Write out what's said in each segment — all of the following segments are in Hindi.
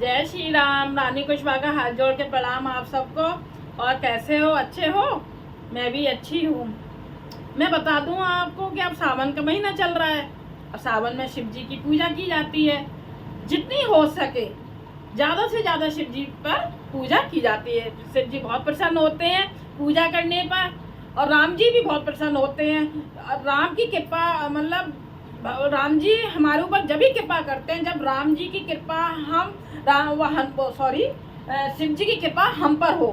जय श्री राम। रानी कुशवा का हाथ जोड़ के प्रणाम आप सबको। और कैसे हो? अच्छे हो? मैं भी अच्छी हूँ। मैं बता दूँ आपको कि अब सावन का महीना चल रहा है। अब सावन में शिव जी की पूजा की जाती है। जितनी हो सके ज़्यादा से ज़्यादा शिव जी पर पूजा की जाती है। शिव जी बहुत प्रसन्न होते हैं पूजा करने पर, और राम जी भी बहुत प्रसन्न होते हैं। राम की कृपा मतलब राम जी हमारे ऊपर जब भी कृपा करते हैं जब राम जी की कृपा शिव जी की कृपा हम पर हो,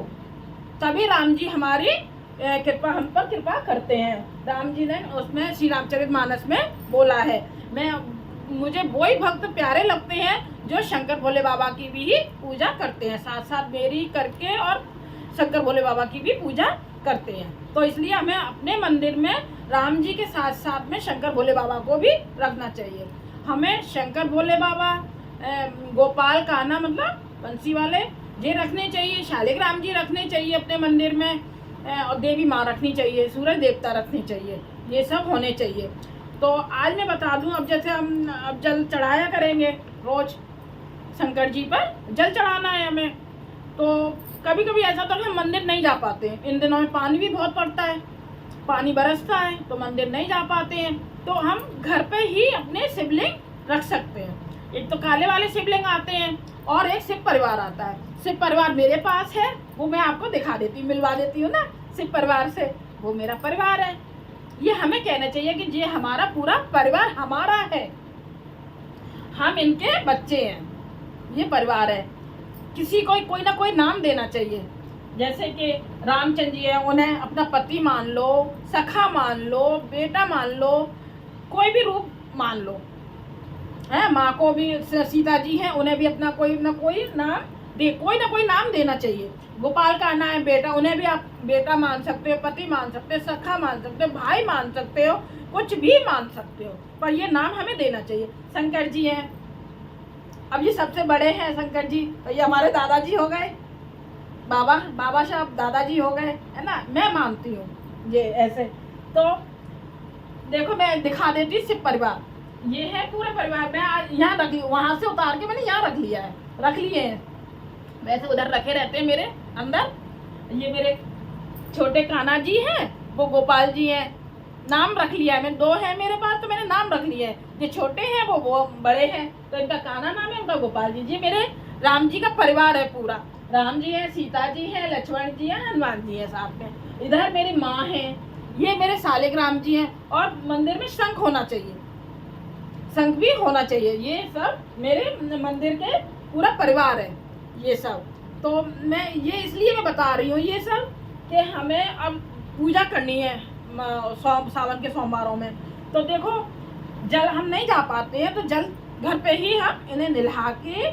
तभी राम जी हमारी कृपा हम पर कृपा करते हैं। राम जी ने उसमें श्री रामचरितमानस में बोला है। मुझे वही भक्त प्यारे लगते हैं जो शंकर भोले बाबा की भी पूजा करते हैं, साथ साथ मेरी करके और शंकर भोले बाबा की भी पूजा करते हैं। तो इसलिए हमें अपने मंदिर में राम जी के साथ साथ में शंकर भोले बाबा को भी रखना चाहिए। हमें शंकर भोले बाबा, गोपाल कान्हा मतलब बंसी वाले ये रखने चाहिए, शालिग्राम जी रखने चाहिए अपने मंदिर में, और देवी माँ रखनी चाहिए, सूरज देवता रखने चाहिए, ये सब होने चाहिए। तो आज मैं बता दूं, अब जैसे हम अब जल चढ़ाया करेंगे, रोज शंकर जी पर जल चढ़ाना है हमें। तो कभी कभी ऐसा तो हम मंदिर नहीं जा पाते हैं। इन दिनों में पानी भी बहुत पड़ता है, पानी बरसता है, तो मंदिर नहीं जा पाते हैं। तो हम घर पे ही अपने शिवलिंग रख सकते हैं। एक तो काले वाले शिवलिंग आते हैं और एक शिव परिवार आता है। शिव परिवार मेरे पास है, वो मैं आपको दिखा देती हूँ, मिलवा देती हूँ ना शिव परिवार से। वो मेरा परिवार है। ये हमें कहना चाहिए कि ये हमारा पूरा परिवार हमारा है, हम इनके बच्चे हैं, ये परिवार है। किसी को कोई ना कोई नाम देना चाहिए। जैसे कि रामचंद्र जी है, उन्हें अपना पति मान लो, सखा मान लो, बेटा मान लो, कोई भी रूप मान लो है। माँ को भी सीता जी हैं, उन्हें भी अपना कोई ना कोई नाम देना चाहिए। गोपाल का नाम है बेटा, उन्हें भी आप बेटा मान सकते हो, पति मान सकते हो, सखा मान सकते हो, भाई मान सकते हो, कुछ भी मान सकते हो, पर ये नाम हमें देना चाहिए। शंकर जी हैं, अब ये सबसे बड़े हैं शंकर जी, तो ये हमारे दादाजी हो गए। बाबा साहब दादाजी हो गए, है ना। मैं मानती हूँ ये ऐसे। तो देखो मैं दिखा देती हूँ शिव परिवार। ये है पूरा परिवार। मैं यहाँ रख ली, वहाँ से उतार के मैंने यहाँ रख लिया है, रख लिए हैं। वैसे उधर रखे रहते हैं मेरे अंदर। ये मेरे छोटे कान्हा जी हैं, वो गोपाल जी हैं। नाम रख लिया है मैंने, दो हैं मेरे पास तो मैंने नाम रख लिया है। ये छोटे हैं, वो बड़े हैं, तो इनका कान्हा नाम है, उनका गोपाल जी। ये मेरे राम जी का परिवार है पूरा। राम जी है, सीता जी है, लक्ष्मण जी है, हनुमान जी है साथ में। इधर मेरी माँ है, ये मेरे शालिग्राम जी हैं। और मंदिर में शंख होना चाहिए, शंख भी होना चाहिए। ये सब मेरे मंदिर के पूरा परिवार है ये सब। तो मैं ये इसलिए मैं बता रही हूँ ये सब कि हमें अब पूजा करनी है सावन के सोमवारों में। तो देखो जल हम नहीं जा पाते हैं, तो जल घर पे ही हम इन्हें नहला के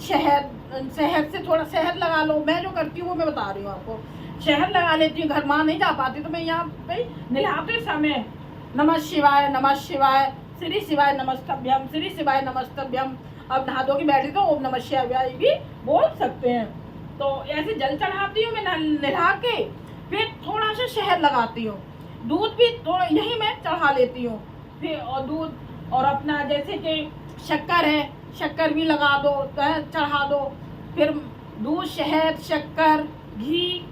शहद से थोड़ा शहद लगा लो। मैं जो करती हूँ वो मैं बता रही हूँ आपको। शहद लगा लेती हूँ, घर माँ नहीं जा पाती तो मैं यहाँ पे नहलाते समय नमः शिवाय, नमः शिवाय, श्री शिवाय नमस्तभ्यम, श्री शिवाय नमस्तभ्यम। अब नहा धो के बैठी तो ओम नमः शिवाय भी बोल सकते हैं। तो ऐसे जल चढ़ाती हूँ मैं नहा के, फिर थोड़ा सा शहद लगाती हूँ, दूध भी थोड़ा यही मैं चढ़ा लेती हूँ। फिर और दूध और अपना जैसे कि शक्कर है, शक्कर भी लगा दो, चढ़ा दो। फिर दूध, शहद, शक्कर, घी,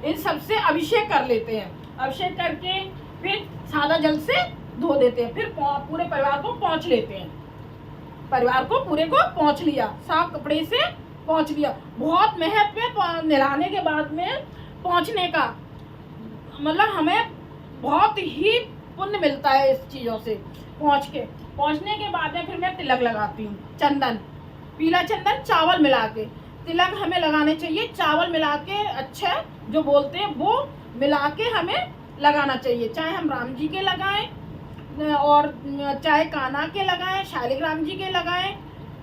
इन सबसे अभिषेक कर लेते हैं। अभिषेक करके फिर सादा जल से धो देते हैं। फिर पूरे परिवार को पोंछ लेते हैं। परिवार को पूरे को पोंछ लिया, साफ कपड़े से पोंछ लिया। बहुत महत्व है नहलाने के बाद में पोंछने का, मतलब हमें बहुत ही पुण्य मिलता है इस चीज़ों से। पोंछने के बाद में फिर मैं तिलक लगाती हूँ, चंदन, पीला चंदन चावल मिला के तिलक हमें लगाने चाहिए। चावल मिला के अच्छा जो बोलते हैं वो मिला के हमें लगाना चाहिए। चाहे हम राम जी के लगाएं और चाहे कान्हा के लगाएं, शालिग्राम जी के लगाएं,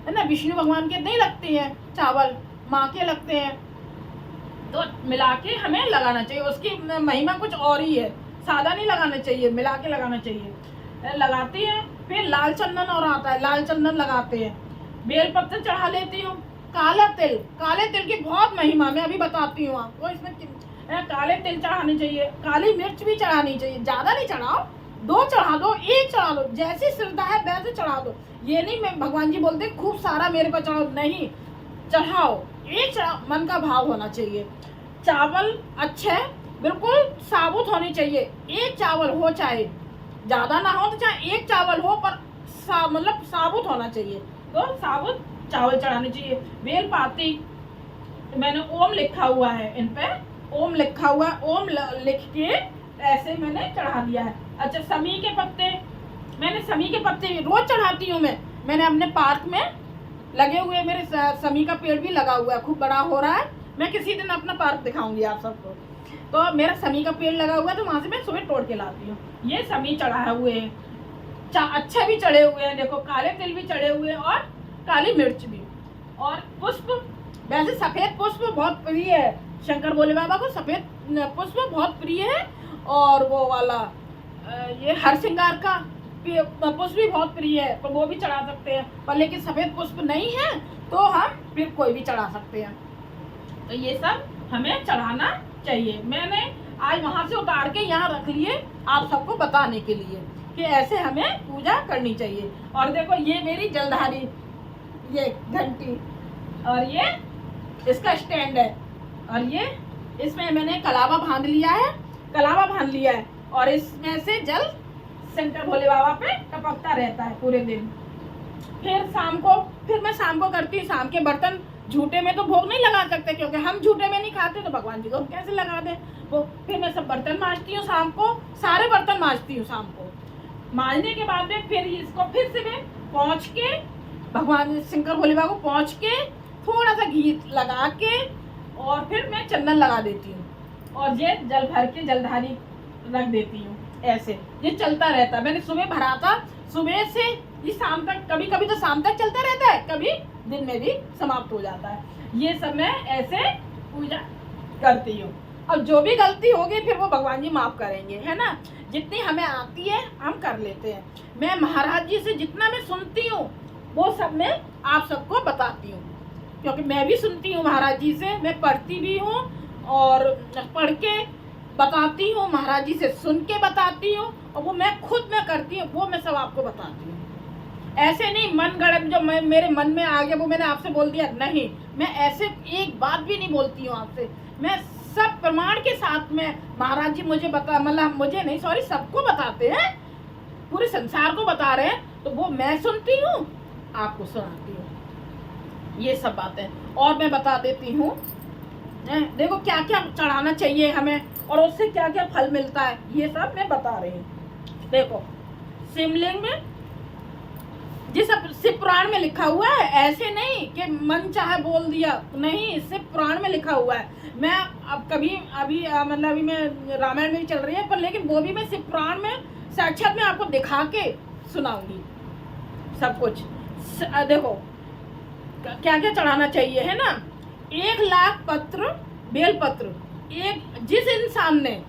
है ना। विष्णु भगवान के नहीं लगते हैं चावल, माँ के लगते हैं। तो मिला के हमें लगाना चाहिए। उसकी महिमा कुछ और ही है, सादा नहीं लगाना चाहिए, मिला के लगाना चाहिए। लगाते हैं। फिर लाल चंदन और आता है, लाल चंदन लगाते हैं। बेलपत्र चढ़ा लेती हूँ। काले तिल की बहुत महिमा मैं अभी बताती हूँ आपको। इसमें काले तिल चढ़ाने चाहिए, काली मिर्च भी चढ़ानी चाहिए। ज़्यादा नहीं चढ़ाओ, 2 चढ़ा दो, 1 चढ़ा दो, जैसी श्रद्धा है वैसे चढ़ा दो। ये नहीं मैं भगवान जी बोलते खूब सारा मेरे पर चढ़ाओ, नहीं। चढ़ाओ, एक मन का भाव होना चाहिए। चावल अच्छे बिल्कुल साबुत होनी चाहिए, एक चावल हो, चाहे ज़्यादा ना हो तो चाहे एक चावल हो, पर मतलब साबुत होना चाहिए, तो साबुत चावल चढ़ाने चाहिए। बेलपाती मैंने ओम लिखा हुआ है, इन पे ओम लिखा हुआ, ओम लिख के ऐसे मैंने चढ़ा दिया है। अच्छा, समी के पत्ते, मैंने समी के पत्ते रोज चढ़ाती हूँ। मैंने अपने पार्क में लगे हुए, मेरे समी का पेड़ भी लगा हुआ है, खूब बड़ा हो रहा है। मैं किसी दिन अपना पार्क दिखाऊंगी आप सबको। तो मेरा समी का पेड़ लगा हुआ है, तो वहाँ से मैं सुबह तोड़ के लाती हूँ। ये समी चढ़ाए हुए हैं, अच्छे भी चढ़े हुए हैं, देखो काले तिल भी चढ़े हुए हैं और काली मिर्च भी। और पुष्प, वैसे सफ़ेद पुष्प बहुत प्रिय है शंकर भोले बाबा को, सफ़ेद पुष्प बहुत प्रिय है। और वो वाला ये हर श्रृंगार का पुष्प भी बहुत प्रिय है, तो वो भी चढ़ा सकते हैं। पर लेकिन सफ़ेद पुष्प नहीं है तो हम फिर कोई भी चढ़ा सकते हैं। तो ये सब हमें चढ़ाना चाहिए। मैंने आज वहाँ से उतार के यहाँ रख लिए आप सबको बताने के लिए कि ऐसे हमें पूजा करनी चाहिए। और देखो ये मेरी जलधारी, ये घंटी, और ये इसका स्टैंड है, और ये इसमें मैंने कलावा बांध लिया है, और इसमें से जल शंकर भोले बाबा पे टपकता रहता है पूरे दिन। फिर मैं शाम को करती हूँ। शाम के बर्तन झूठे में तो भोग नहीं लगा सकते, क्योंकि हम झूठे में नहीं खाते, तो भगवान जी को हम कैसे लगा दें वो। फिर मैं सब बर्तन मांजती हूँ शाम को, सारे बर्तन मांजती हूँ शाम को। मांजने के बाद में फिर इसको फिर से मैं पहुँच के भगवान शंकर भोले बाबा को पहुँच के थोड़ा सा घी लगा के, और फिर मैं चंदन लगा देती हूँ, और ये जल भर के जलधारी रख देती हूँ। ऐसे ये चलता रहता है। मैंने सुबह भरा था, सुबह से ये शाम तक, कभी कभी तो शाम तक चलता रहता है, कभी दिन में भी समाप्त हो जाता है। ये सब मैं ऐसे पूजा करती हूँ। और जो भी गलती होगी फिर वो भगवान जी माफ़ करेंगे, है ना। जितनी हमें आती है हम कर लेते हैं। मैं महाराज जी से जितना मैं सुनती हूँ वो सब मैं आप सबको बताती हूँ, क्योंकि मैं भी सुनती हूँ महाराज जी से, मैं पढ़ती भी हूँ और पढ़ के बताती हूँ, महाराज जी से सुन के बताती हूँ, और वो मैं खुद में करती हूँ, वो मैं सब आपको बताती हूँ। ऐसे नहीं मन गढ़ंत जो मेरे मन में आ गया वो मैंने आपसे बोल दिया, नहीं, मैं ऐसे एक बात भी नहीं बोलती हूँ आपसे। मैं सब प्रमाण के साथ में, महाराज जी मुझे मतलब मुझे नहीं, सॉरी, सबको बताते हैं, पूरे संसार को बता रहे हैं, तो वो मैं सुनती हूँ, आपको सुनाती हूँ। ये सब बातें और मैं बता देती हूँ। देखो क्या क्या चढ़ाना चाहिए हमें और उससे क्या क्या फल मिलता है, ये सब मैं बता रही हूँ। देखो शिवलिंग में जिस शिव पुराण में लिखा हुआ है, ऐसे नहीं कि मन चाहे बोल दिया, नहीं, शिव पुराण में लिखा हुआ है। मैं अब अभी मतलब अभी मैं रामायण में भी चल रही है, पर लेकिन वो भी मैं शिव पुराण में साक्षात में आपको दिखा के सुनाऊंगी सब कुछ। देखो क्या क्या चढ़ाना चाहिए, है ना। 1,00,000 पत्र बेलपत्र, जिस इंसान ने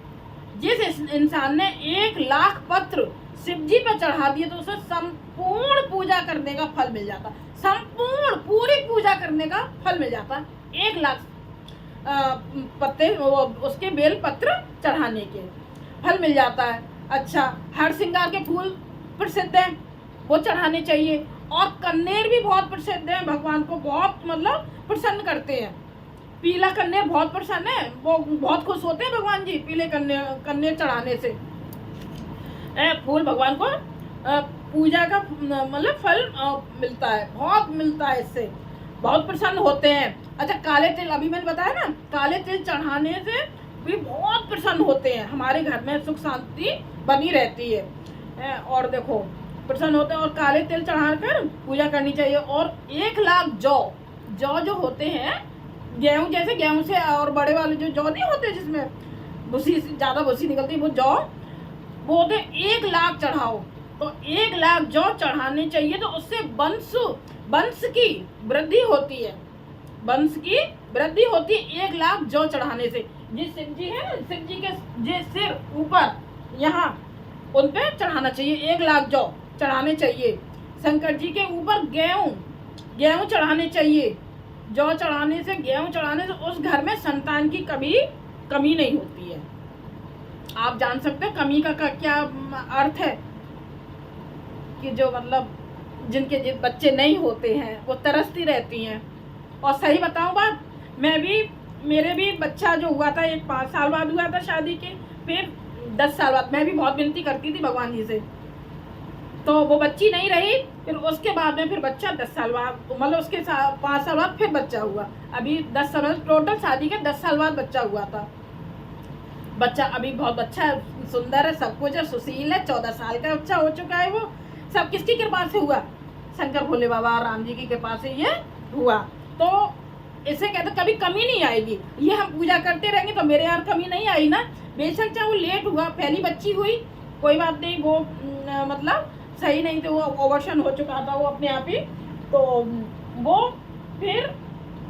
1,00,000 पत्र शिव जी पर चढ़ा दिए तो उसे संपूर्ण पूजा करने का फल मिल जाता, संपूर्ण पूरी पूजा करने का फल मिल जाता। 1,00,000 पत्ते उसके बेल पत्र चढ़ाने के फल मिल जाता है। अच्छा, हर श्रृंगार के फूल प्रसिद्ध हैं, वो चढ़ाने चाहिए। और कन्नेर भी बहुत प्रसिद्ध है, भगवान को बहुत मतलब प्रसन्न करते हैं। पीला कन्नेर बहुत प्रसन्न है, वो बहुत खुश होते हैं भगवान जी पीले कन्नेर चढ़ाने से। फूल भगवान को पूजा का मतलब फल मिलता है, बहुत मिलता है, इससे बहुत प्रसन्न होते हैं। अच्छा, काले तिल, अभी मैंने बताया ना, काले तिल चढ़ाने से भी बहुत प्रसन्न होते हैं, हमारे घर में सुख शांति बनी रहती है। और देखो प्रसन्न होते हैं। और काले तिल चढ़ाकर पूजा करनी चाहिए। और 1,00,000 जौ जो होते हैं, गेहूँ जैसे, गेहूँ से और बड़े वाले जो जौ नहीं होते जिसमें भूसी ज़्यादा भूसी निकलती है, वो जौ, वो होते 1,00,000 चढ़ाओ। तो 1,00,000 जौ चढ़ाने चाहिए, तो उससे वंश की वृद्धि होती है, वंश की वृद्धि होती है 1,00,000 जौ चढ़ाने से। जिस शिव जी है ना, शिव जी के सिर ऊपर यहाँ उन पे चढ़ाना चाहिए, 1,00,000 जौ चढ़ाने चाहिए। शंकर जी के ऊपर गेहूँ चढ़ाने चाहिए। जौ चढ़ाने से, गेहूँ चढ़ाने से उस घर में संतान की कभी कमी नहीं होती है। आप जान सकते हैं कमी का क्या अर्थ है, कि जो मतलब जिनके बच्चे नहीं होते हैं वो तरसती रहती हैं, और सही बताऊं बात, मेरे भी बच्चा जो हुआ था, एक 5 साल बाद हुआ था शादी के, फिर 10 साल बाद। मैं भी बहुत विनती करती थी भगवान जी से, तो वो बच्ची नहीं रही। फिर उसके बाद में फिर बच्चा 10 साल बाद, मतलब उसके 5 साल बाद फिर बच्चा हुआ। अभी 10 साल, टोटल शादी के 10 साल बाद बच्चा हुआ था। बच्चा अभी बहुत अच्छा है, सुंदर है, सब कुछ है, सुशील है, 14 साल का बच्चा हो चुका है। वो सब किसकी कृपा से हुआ? शंकर भोले बाबा राम जी की कृपा से ये हुआ। तो इसे कहते कभी कमी नहीं आएगी। ये हम पूजा करते रहेंगे तो मेरे यहाँ कमी नहीं आई ना। बेशक चाहे वो लेट हुआ, पहली बच्ची हुई, कोई बात नहीं, वो मतलब सही नहीं थे, वो ओवर्शन हो चुका था वो अपने आप ही, तो वो फिर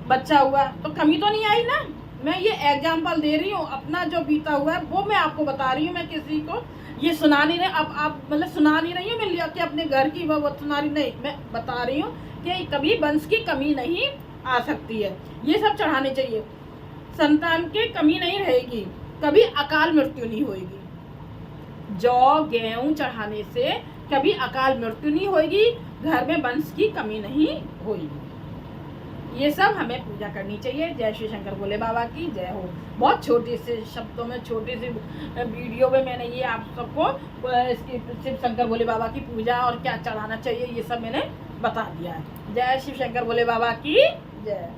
बच्चा हुआ, तो कमी तो नहीं आई ना। मैं ये एग्जाम्पल दे रही हूँ, अपना जो बीता हुआ है वो मैं आपको बता रही हूँ। मैं किसी को ये सुना नहीं रही, अब आप मतलब सुना नहीं रही हूँ मैं लिया कि अपने घर की वो सुना रही नहीं, मैं बता रही हूँ कि कभी वंश की कमी नहीं आ सकती है। ये सब चढ़ाने चाहिए, संतान की कमी नहीं रहेगी, कभी अकाल मृत्यु नहीं होगी। जौ गेहूं चढ़ाने से कभी अकाल मृत्यु नहीं होगी, घर में वंश की कमी नहीं होगी। ये सब हमें पूजा करनी चाहिए। जय श्री शंकर भोले बाबा की जय हो। बहुत छोटे से शब्दों में, छोटी सी वीडियो में मैंने ये आप सबको शिव शंकर भोले बाबा की पूजा और क्या चढ़ाना चाहिए ये सब मैंने बता दिया है। जय शिव शंकर भोले बाबा की जय।